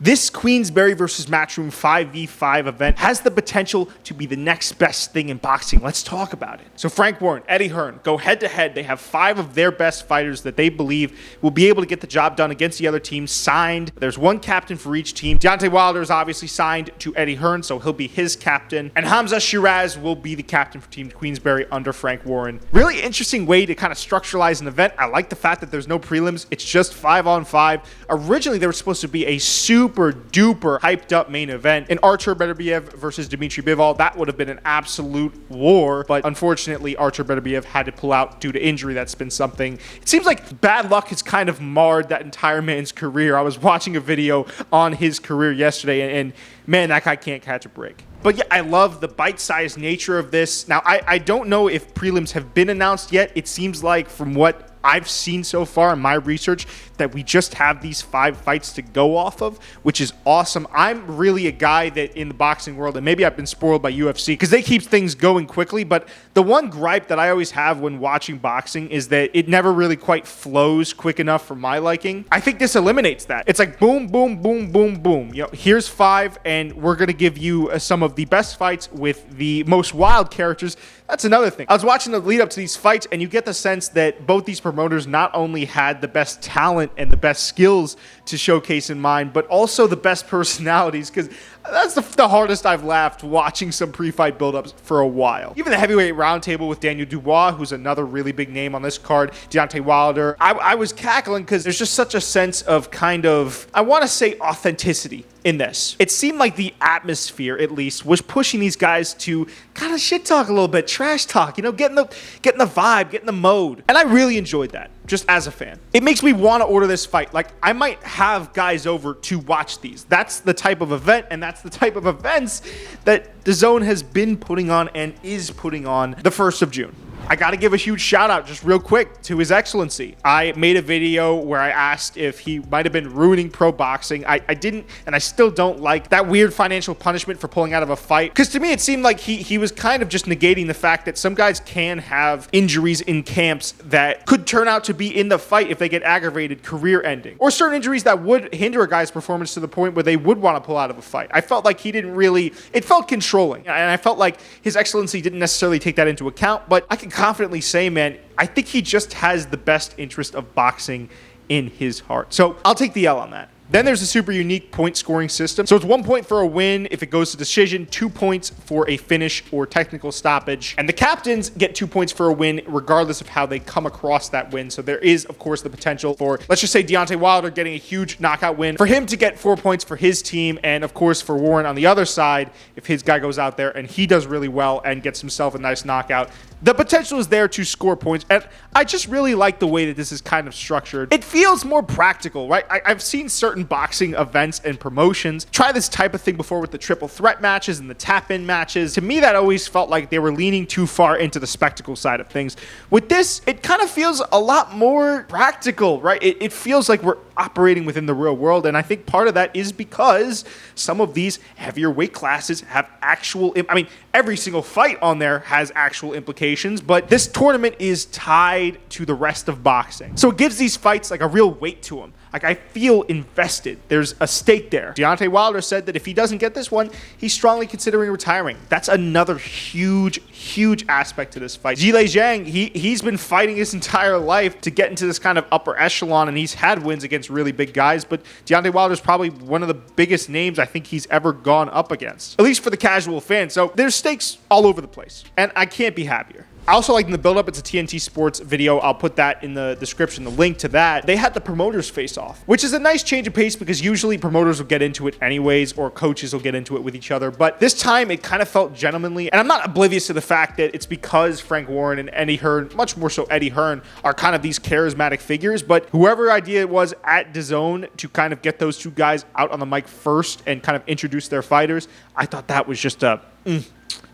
This Queensberry versus Matchroom 5v5 event has the potential to be the next best thing in boxing. Let's talk about it. So Frank Warren, Eddie Hearn go head-to-head. They have 5 of their best fighters that they believe will be able to get the job done against the other team signed. There's one captain for each team. Deontay Wilder is obviously signed to Eddie Hearn, so he'll be his captain. And Hamza Shiraz will be the captain for Team Queensberry under Frank Warren. Really interesting way to kind of structuralize an event. I like the fact that there's no prelims. It's just 5-on-5. Originally, there was supposed to be a super duper hyped up main event in Artur Beterbiev versus Dmitry Bivol. That would have been an absolute war, but unfortunately Artur Beterbiev had to pull out due to injury. That's been something. It seems like bad luck has kind of marred that entire man's career. I was watching a video on his career yesterday, and man, that guy can't catch a break. But yeah, I love the bite-sized nature of this. Now, I don't know if prelims have been announced yet. It seems like from what I've seen so far in my research that we just have these 5 fights to go off of, which is awesome. I'm really a guy that in the boxing world, and maybe I've been spoiled by UFC because they keep things going quickly, but the one gripe that I always have when watching boxing is that it never really quite flows quick enough for my liking. I think this eliminates that. It's like boom, boom, boom, boom, boom. You know, here's 5, and we're going to give you some of the best fights with the most wild characters. That's another thing. I was watching the lead up to these fights, and you get the sense that both these promoters not only had the best talent and the best skills to showcase in mind, but also the best personalities, because that's the hardest I've laughed watching some pre-fight build-ups for a while. Even the heavyweight roundtable with Daniel Dubois, who's another really big name on this card, Deontay Wilder. I was cackling because there's just such a sense of kind of, I want to say, authenticity in this. It seemed like the atmosphere, at least, was pushing these guys to kind of shit talk a little bit, trash talk, you know, getting the vibe, getting the mode. And I really enjoyed that, just as a fan. It makes me want to order this fight. Like, I might have guys over to watch these. That's the type of event, and that's the type of events that DAZN has been putting on and is putting on the 1st of June. I got to give a huge shout out just real quick to His Excellency. I made a video where I asked if he might have been ruining pro boxing. I didn't, and I still don't like that weird financial punishment for pulling out of a fight. Because to me, it seemed like he was kind of just negating the fact that some guys can have injuries in camps that could turn out to be in the fight if they get aggravated, career ending. Or certain injuries that would hinder a guy's performance to the point where they would want to pull out of a fight. I felt like he didn't really, it felt controlling. And I felt like His Excellency didn't necessarily take that into account, but I can confidently say, man, I think he just has the best interest of boxing in his heart. So I'll take the L on that. Then there's a super unique point scoring system. So it's 1 point for a win if it goes to decision, 2 points for a finish or technical stoppage. And the captains get 2 points for a win regardless of how they come across that win. So there is, of course, the potential for, let's just say, Deontay Wilder getting a huge knockout win, for him to get 4 points for his team. And of course, for Warren on the other side, if his guy goes out there and he does really well and gets himself a nice knockout, the potential is there to score points. And I just really like the way that this is kind of structured. It feels more practical, right? I've seen certain boxing events and promotions try this type of thing before with the triple threat matches and the tap-in matches. To me, that always felt like they were leaning too far into the spectacle side of things. With this, it kind of feels a lot more practical, right? It feels like we're operating within the real world, and I think part of that is because some of these heavier weight classes have actual, I mean, every single fight on there has actual implications, but this tournament is tied to the rest of boxing. So it gives these fights like a real weight to them. Like, I feel invested. There's a stake there. Deontay Wilder said that if he doesn't get this one, he's strongly considering retiring. That's another huge, huge aspect to this fight. Zhilei Zhang, he's been fighting his entire life to get into this kind of upper echelon, and he's had wins against really big guys, but Deontay Wilder's probably one of the biggest names I think he's ever gone up against, at least for the casual fan. So there's stakes all over the place, and I can't be happier. I also like in the build-up, it's a TNT Sports video. I'll put that in the description, the link to that. They had the promoters face off, which is a nice change of pace because usually promoters will get into it anyways, or coaches will get into it with each other. But this time, it kind of felt gentlemanly. And I'm not oblivious to the fact that it's because Frank Warren and Eddie Hearn, much more so Eddie Hearn, are kind of these charismatic figures. But whoever idea it was at DAZN to kind of get those two guys out on the mic first and kind of introduce their fighters, I thought that was just a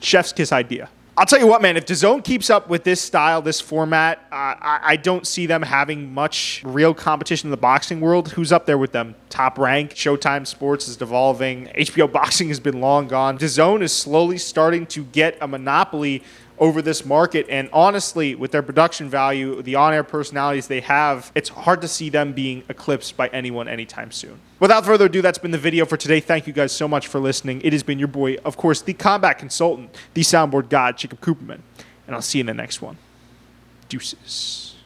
chef's kiss idea. I'll tell you what, man, if DAZN keeps up with this style, this format, I don't see them having much real competition in the boxing world. Who's up there with them? Top Rank, Showtime Sports is devolving, HBO Boxing has been long gone. DAZN is slowly starting to get a monopoly over this market. And honestly, with their production value, the on-air personalities they have, it's hard to see them being eclipsed by anyone anytime soon. Without further ado, that's been the video for today. Thank you guys so much for listening. It has been your boy, of course, the combat consultant, the soundboard god, Jacob Cooperman. And I'll see you in the next one. Deuces.